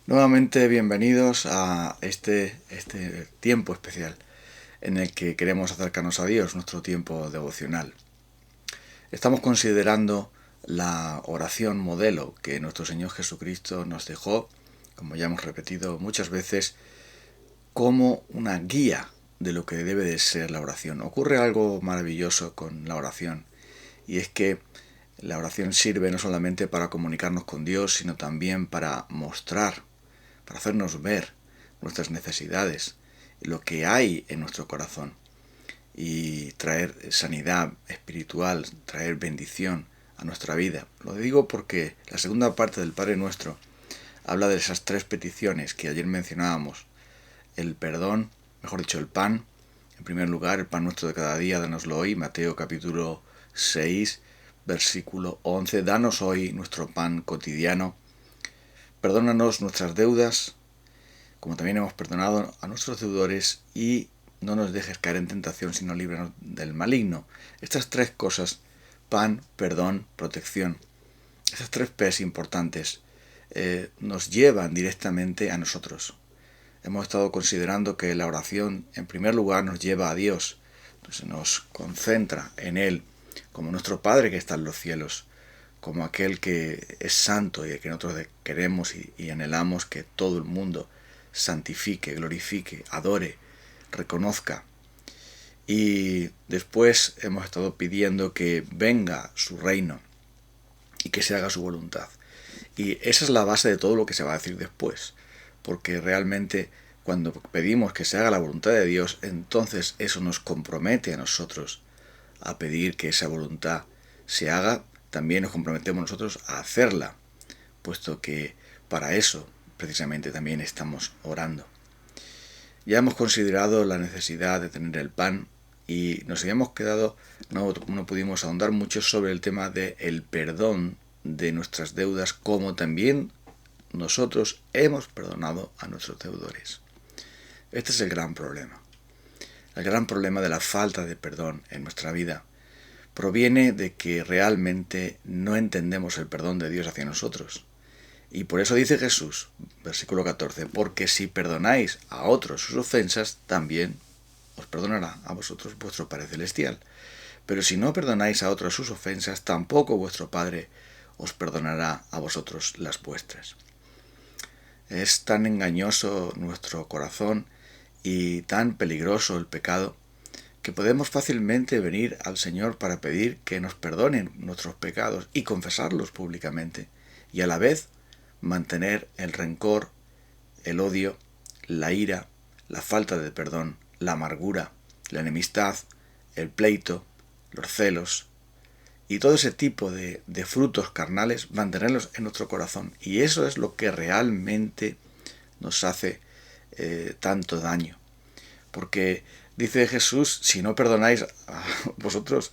Nuevamente bienvenidos a este tiempo especial en el que queremos acercarnos a Dios, nuestro tiempo devocional. Estamos considerando la oración modelo que nuestro Señor Jesucristo nos dejó, como ya hemos repetido muchas veces, como una guía de lo que debe de ser la oración. Ocurre algo maravilloso con la oración, y es que la oración sirve no solamente para comunicarnos con Dios, sino también para mostrar, para hacernos ver nuestras necesidades, lo que hay en nuestro corazón y traer sanidad espiritual, traer bendición a nuestra vida. Lo digo porque la segunda parte del Padre Nuestro habla de esas tres peticiones que ayer mencionábamos. El perdón, mejor dicho, el pan. En primer lugar, el pan nuestro de cada día, dánoslo hoy. Mateo capítulo 6, versículo 11. Danos hoy nuestro pan cotidiano. Perdónanos nuestras deudas, como también hemos perdonado a nuestros deudores, y no nos dejes caer en tentación, sino líbranos del maligno. Estas tres cosas, pan, perdón, protección, estas tres P's importantes, nos llevan directamente a nosotros. Hemos estado considerando que la oración, en primer lugar, nos lleva a Dios, entonces nos concentra en Él, como nuestro Padre que está en los cielos, como aquel que es santo y que nosotros queremos y anhelamos que todo el mundo santifique, glorifique, adore, reconozca. Y después hemos estado pidiendo que venga su reino y que se haga su voluntad. Y esa es la base de todo lo que se va a decir después, porque realmente cuando pedimos que se haga la voluntad de Dios, entonces eso nos compromete a nosotros a pedir que esa voluntad se haga. También nos comprometemos nosotros a hacerla, puesto que para eso precisamente también estamos orando. Ya hemos considerado la necesidad de tener el pan y nos habíamos quedado, no pudimos ahondar mucho sobre el tema del perdón de nuestras deudas, como también nosotros hemos perdonado a nuestros deudores. Este es el gran problema. El gran problema de la falta de perdón en nuestra vida proviene de que realmente no entendemos el perdón de Dios hacia nosotros. Y por eso dice Jesús, versículo 14, porque si perdonáis a otros sus ofensas, también os perdonará a vosotros vuestro Padre Celestial. Pero si no perdonáis a otros sus ofensas, tampoco vuestro Padre os perdonará a vosotros las vuestras. Es tan engañoso nuestro corazón y tan peligroso el pecado que podemos fácilmente venir al Señor para pedir que nos perdonen nuestros pecados y confesarlos públicamente, y a la vez mantener el rencor, el odio, la ira, la falta de perdón, la amargura, la enemistad, el pleito, los celos y todo ese tipo de frutos carnales, mantenerlos en nuestro corazón. Y eso es lo que realmente nos hace tanto daño. Porque dice Jesús, si no perdonáis a vosotros,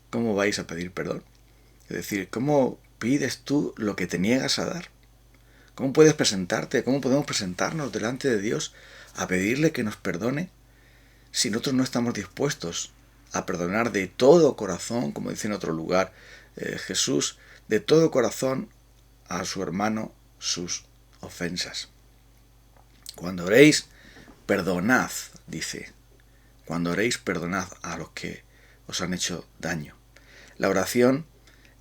¿cómo vais a pedir perdón? Es decir, ¿cómo pides tú lo que te niegas a dar? ¿Cómo puedes presentarte? ¿Cómo podemos presentarnos delante de Dios a pedirle que nos perdone si nosotros no estamos dispuestos a perdonar de todo corazón, como dice en otro lugar Jesús, de todo corazón a su hermano sus ofensas? Cuando oréis, perdonad, dice. Cuando oréis, perdonad a los que os han hecho daño. La oración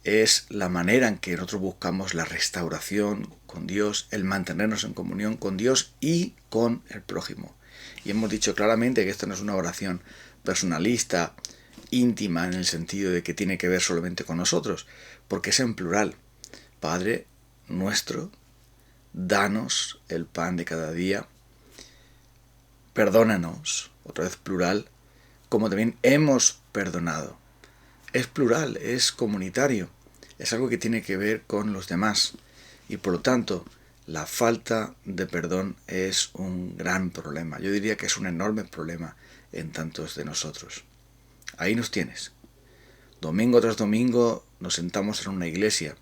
es la manera en que nosotros buscamos la restauración con Dios, el mantenernos en comunión con Dios y con el prójimo. Y hemos dicho claramente que esta no es una oración personalista, íntima, en el sentido de que tiene que ver solamente con nosotros, porque es en plural. Padre nuestro, danos el pan de cada día, perdónanos, otra vez plural, como también hemos perdonado. Es plural, es comunitario, es algo que tiene que ver con los demás. Y por lo tanto, la falta de perdón es un gran problema. Yo diría que es un enorme problema en tantos de nosotros. Ahí nos tienes. Domingo tras domingo nos sentamos en una iglesia,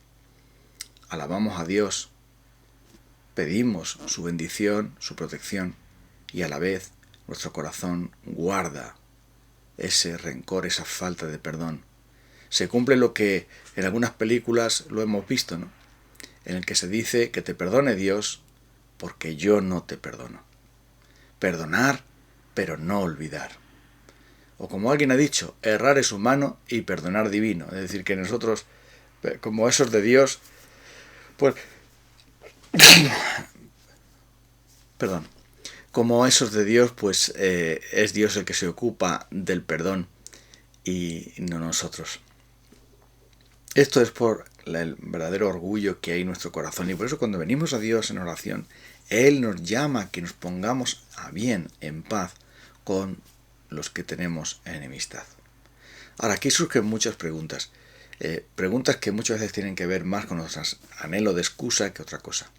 alabamos a Dios, pedimos su bendición, su protección, y a la vez nuestro corazón guarda ese rencor, esa falta de perdón. Se cumple lo que en algunas películas lo hemos visto, ¿no? En el que se dice que te perdone Dios porque yo no te perdono. Perdonar, pero no olvidar. O como alguien ha dicho, errar es humano y perdonar divino. Es decir, que nosotros, como esos de Dios, pues... perdón. Como esos de Dios, pues es Dios el que se ocupa del perdón y no nosotros. Esto es por el verdadero orgullo que hay en nuestro corazón, y por eso cuando venimos a Dios en oración, Él nos llama a que nos pongamos a bien, en paz, con los que tenemos enemistad. Ahora, aquí surgen muchas preguntas. Preguntas que muchas veces tienen que ver más con nuestro anhelo de excusa que otra cosa.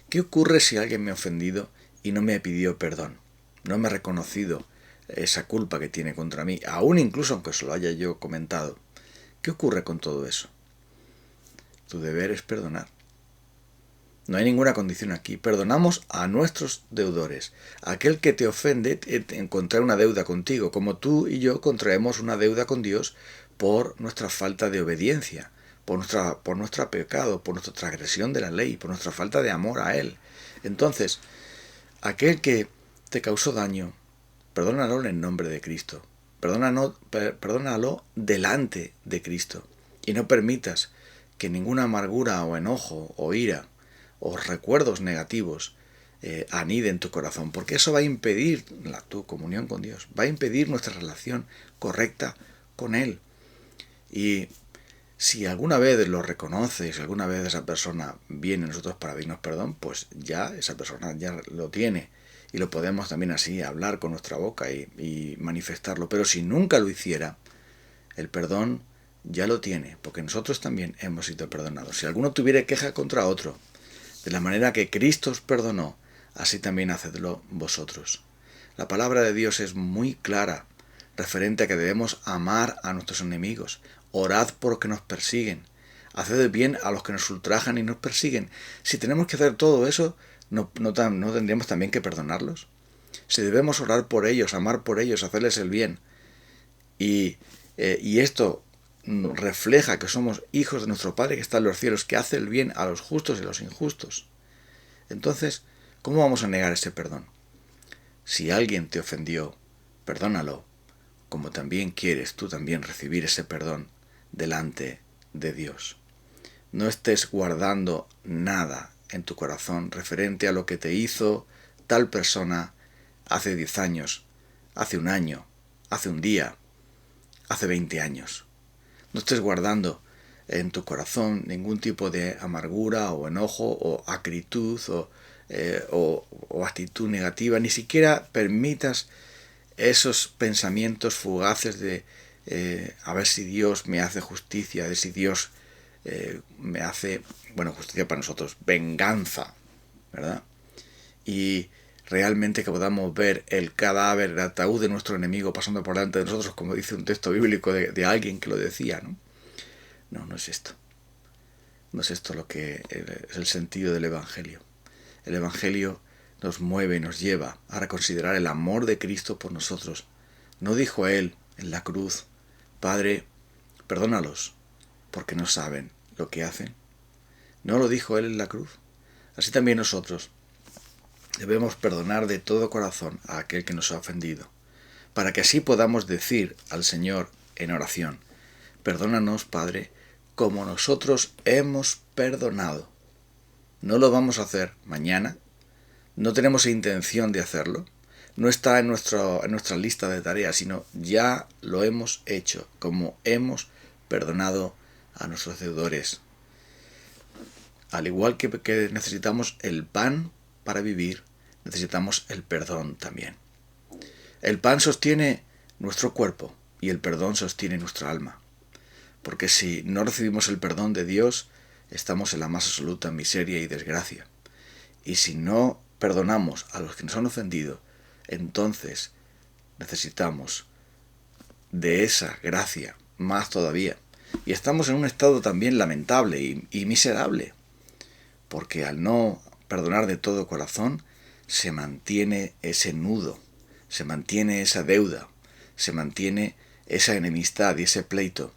¿Qué ocurre si alguien me ha ofendido y no me pidió perdón? No me ha reconocido esa culpa que tiene contra mí, aún incluso aunque se lo haya yo comentado. ¿Qué ocurre con todo eso? Tu deber es perdonar. No hay ninguna condición aquí. Perdonamos a nuestros deudores. Aquel que te ofende en contraer una deuda contigo, como tú y yo contraemos una deuda con Dios por nuestra falta de obediencia, por nuestro pecado, por nuestra transgresión de la ley, por nuestra falta de amor a Él. Entonces, aquel que te causó daño, perdónalo en el nombre de Cristo. Perdónalo delante de Cristo. Y no permitas que ninguna amargura o enojo o ira o recuerdos negativos anide en tu corazón, porque eso va a impedir tu comunión con Dios, va a impedir nuestra relación correcta con Él. Y si alguna vez lo reconoces, si alguna vez esa persona viene a nosotros para pedirnos perdón, pues ya esa persona ya lo tiene. Y lo podemos también así hablar con nuestra boca y manifestarlo. Pero si nunca lo hiciera, el perdón ya lo tiene, porque nosotros también hemos sido perdonados. Si alguno tuviera queja contra otro, de la manera que Cristo os perdonó, así también hacedlo vosotros. La palabra de Dios es muy clara, referente a que debemos amar a nuestros enemigos. Orad por los que nos persiguen. Haced el bien a los que nos ultrajan y nos persiguen. Si tenemos que hacer todo eso, ¿no tendríamos también que perdonarlos? Si debemos orar por ellos, amar por ellos, hacerles el bien, y esto refleja que somos hijos de nuestro Padre que está en los cielos, que hace el bien a los justos y a los injustos, entonces, ¿cómo vamos a negar ese perdón? Si alguien te ofendió, perdónalo, como también quieres tú también recibir ese perdón delante de Dios. No estés guardando nada en tu corazón referente a lo que te hizo tal persona hace 10 años, hace un año, hace un día, hace 20 años. No estés guardando en tu corazón ningún tipo de amargura o enojo o acritud o actitud negativa. Ni siquiera permitas esos pensamientos fugaces de a ver si Dios me hace justicia, a ver si Dios me hace, justicia para nosotros, venganza, ¿verdad? Y realmente que podamos ver el cadáver, el ataúd de nuestro enemigo pasando por delante de nosotros, como dice un texto bíblico de alguien que lo decía, ¿no? No es esto. No es esto lo que es el sentido del Evangelio. El Evangelio nos mueve y nos lleva a reconsiderar el amor de Cristo por nosotros. ¿No dijo Él en la cruz, Padre, perdónalos, porque no saben lo que hacen? ¿No lo dijo Él en la cruz? Así también nosotros debemos perdonar de todo corazón a aquel que nos ha ofendido, para que así podamos decir al Señor en oración, perdónanos, Padre, como nosotros hemos perdonado. No lo vamos a hacer mañana, no tenemos intención de hacerlo, no está en nuestra lista de tareas, sino ya lo hemos hecho, como hemos perdonado a nuestros deudores. Al igual que necesitamos el pan para vivir, necesitamos el perdón también. El pan sostiene nuestro cuerpo y el perdón sostiene nuestra alma. Porque si no recibimos el perdón de Dios, estamos en la más absoluta miseria y desgracia. Y si no perdonamos a los que nos han ofendido, entonces necesitamos de esa gracia más todavía. Y estamos en un estado también lamentable y miserable, porque al no perdonar de todo corazón, se mantiene ese nudo, se mantiene esa deuda, se mantiene esa enemistad y ese pleito,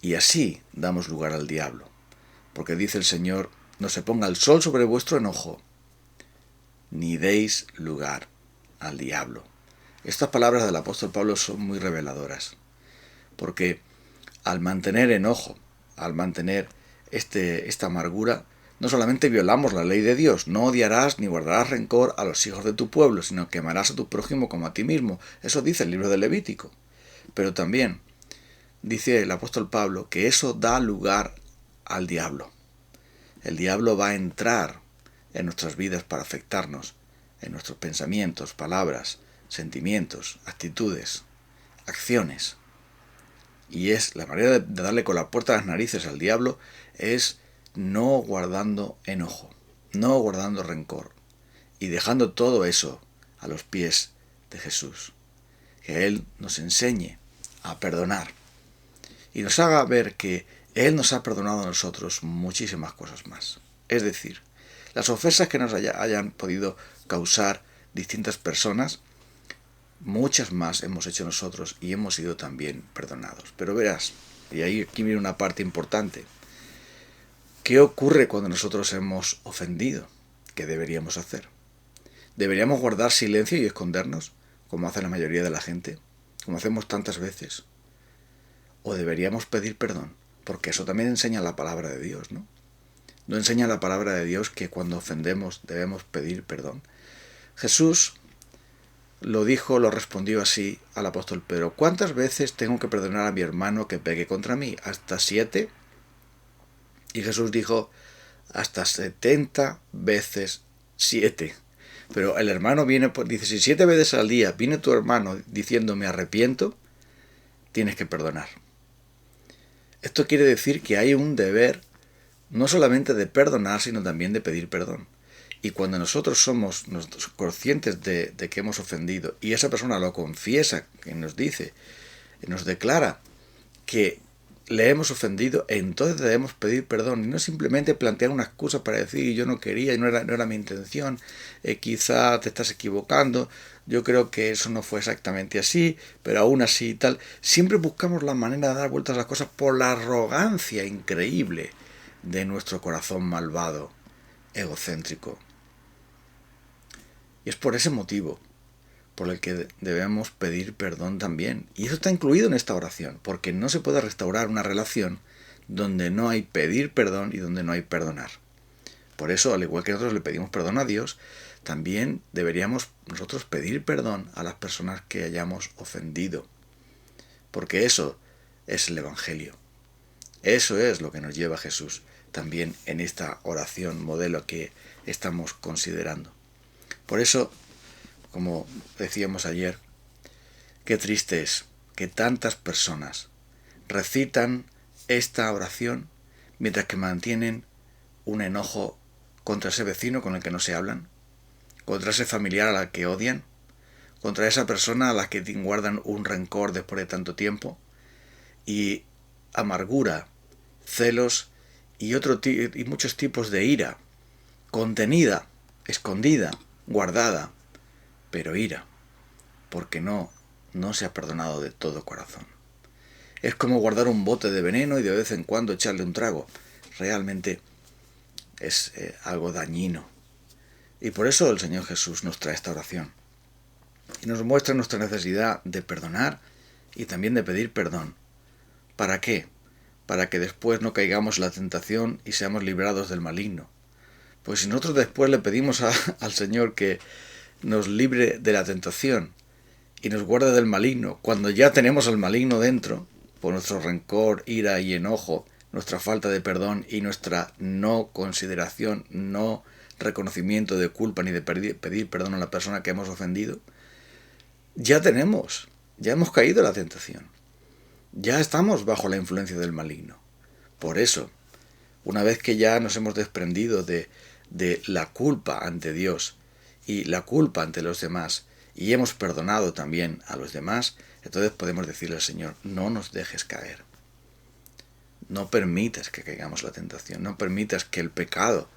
y así damos lugar al diablo. Porque dice el Señor, no se ponga el sol sobre vuestro enojo, ni deis lugar al diablo. Estas palabras del apóstol Pablo son muy reveladoras, porque al mantener enojo, al mantener esta amargura, no solamente violamos la ley de Dios, no odiarás ni guardarás rencor a los hijos de tu pueblo, sino que amarás a tu prójimo como a ti mismo. Eso dice el libro de Levítico. Pero también dice el apóstol Pablo que eso da lugar al diablo. El diablo va a entrar en nuestras vidas para afectarnos, en nuestros pensamientos, palabras, sentimientos, actitudes, acciones. Y es la manera de darle con la puerta a las narices al diablo es no guardando enojo, no guardando rencor y dejando todo eso a los pies de Jesús. Que Él nos enseñe a perdonar y nos haga ver que Él nos ha perdonado a nosotros muchísimas cosas más. Es decir, las ofensas que nos hayan podido causar distintas personas, muchas más hemos hecho nosotros y hemos sido también perdonados. Pero verás, y aquí viene una parte importante. ¿Qué ocurre cuando nosotros hemos ofendido? ¿Qué deberíamos hacer? ¿Deberíamos guardar silencio y escondernos, como hace la mayoría de la gente, como hacemos tantas veces? ¿O deberíamos pedir perdón? Porque eso también enseña la palabra de Dios, ¿no? ¿No enseña la palabra de Dios que cuando ofendemos debemos pedir perdón? Jesús lo respondió así al apóstol Pedro: ¿cuántas veces tengo que perdonar a mi hermano que pegue contra mí? ¿Hasta 7? Y Jesús dijo: hasta 70 veces 7. Pero el hermano dice, si 7 veces al día viene tu hermano diciendo me arrepiento, tienes que perdonar. Esto quiere decir que hay un deber no solamente de perdonar, sino también de pedir perdón. Y cuando nosotros somos conscientes de que hemos ofendido y esa persona lo confiesa, que nos dice, nos declara que le hemos ofendido, entonces debemos pedir perdón y no simplemente plantear una excusa para decir yo no quería, no era mi intención, quizá te estás equivocando, yo creo que eso no fue exactamente así, pero aún así y tal. Siempre buscamos la manera de dar vueltas a las cosas por la arrogancia increíble de nuestro corazón malvado, egocéntrico. Y es por ese motivo por el que debemos pedir perdón también. Y eso está incluido en esta oración, porque no se puede restaurar una relación donde no hay pedir perdón y donde no hay perdonar. Por eso, al igual que nosotros le pedimos perdón a Dios, también deberíamos nosotros pedir perdón a las personas que hayamos ofendido. Porque eso es el Evangelio. Eso es lo que nos lleva a Jesús también en esta oración modelo que estamos considerando. Por eso, como decíamos ayer, qué triste es que tantas personas recitan esta oración mientras que mantienen un enojo contra ese vecino con el que no se hablan, contra ese familiar a la que odian, contra esa persona a la que guardan un rencor después de tanto tiempo, y amargura, celos y muchos tipos de ira, contenida, escondida, guardada, pero ira, porque no se ha perdonado de todo corazón. Es como guardar un bote de veneno y de vez en cuando echarle un trago. Realmente es algo dañino. Y por eso el Señor Jesús nos trae esta oración. Y nos muestra nuestra necesidad de perdonar y también de pedir perdón. ¿Para qué? Para que después no caigamos en la tentación y seamos librados del maligno. Pues si nosotros después le pedimos al Señor que nos libre de la tentación y nos guarde del maligno, cuando ya tenemos al maligno dentro, por nuestro rencor, ira y enojo, nuestra falta de perdón y nuestra no consideración, no reconocimiento de culpa ni de pedir perdón a la persona que hemos ofendido, ya hemos caído en la tentación, ya estamos bajo la influencia del maligno. Por eso, una vez que ya nos hemos desprendido de la culpa ante Dios y la culpa ante los demás, y hemos perdonado también a los demás, entonces podemos decirle al Señor: no nos dejes caer, no permitas que caigamos en la tentación, no permitas que el pecado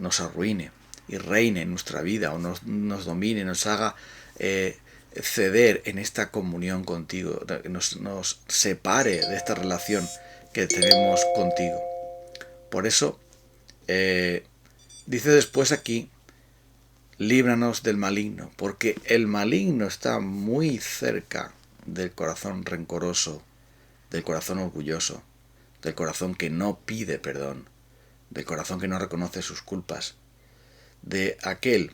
nos arruine y reine en nuestra vida, o nos domine, nos haga ceder en esta comunión contigo, nos separe de esta relación que tenemos contigo. Por eso dice después aquí líbranos del maligno, porque el maligno está muy cerca del corazón rencoroso, del corazón orgulloso, del corazón que no pide perdón, del corazón que no reconoce sus culpas, de aquel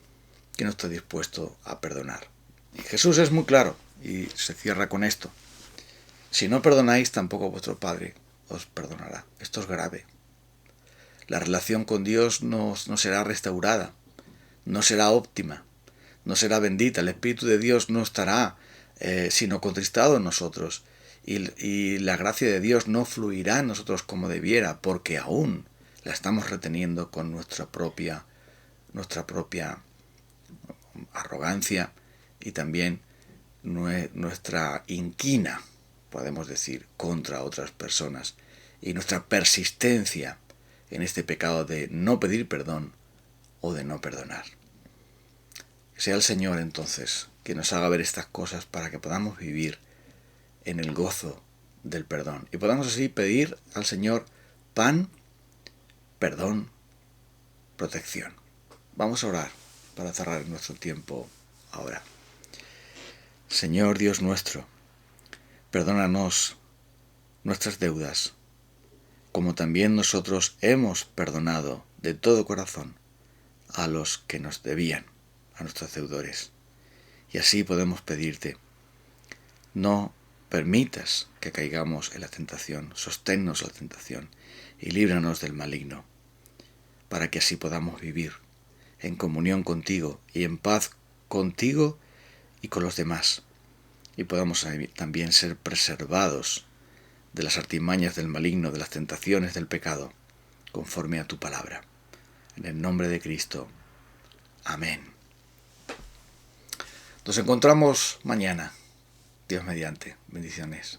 que no está dispuesto a perdonar. Y Jesús es muy claro y se cierra con esto. Si no perdonáis, tampoco vuestro Padre os perdonará. Esto es grave. La relación con Dios no será restaurada, no será óptima, no será bendita. El Espíritu de Dios no estará sino contristado en nosotros. Y la gracia de Dios no fluirá en nosotros como debiera, porque aún la estamos reteniendo con nuestra propia arrogancia y también nuestra inquina, podemos decir, contra otras personas, y nuestra persistencia en este pecado de no pedir perdón o de no perdonar. Que sea el Señor entonces que nos haga ver estas cosas para que podamos vivir en el gozo del perdón y podamos así pedir al Señor pan, perdón, protección. Vamos a orar para cerrar nuestro tiempo ahora. Señor Dios nuestro, perdónanos nuestras deudas, como también nosotros hemos perdonado de todo corazón a los que nos debían, a nuestros deudores. Y así podemos pedirte, no permitas que caigamos en la tentación, sosténnos la tentación y líbranos del maligno, para que así podamos vivir en comunión contigo y en paz contigo y con los demás, y podamos también ser preservados de las artimañas del maligno, de las tentaciones del pecado, conforme a tu palabra. En el nombre de Cristo. Amén. Nos encontramos mañana, Dios mediante. Bendiciones.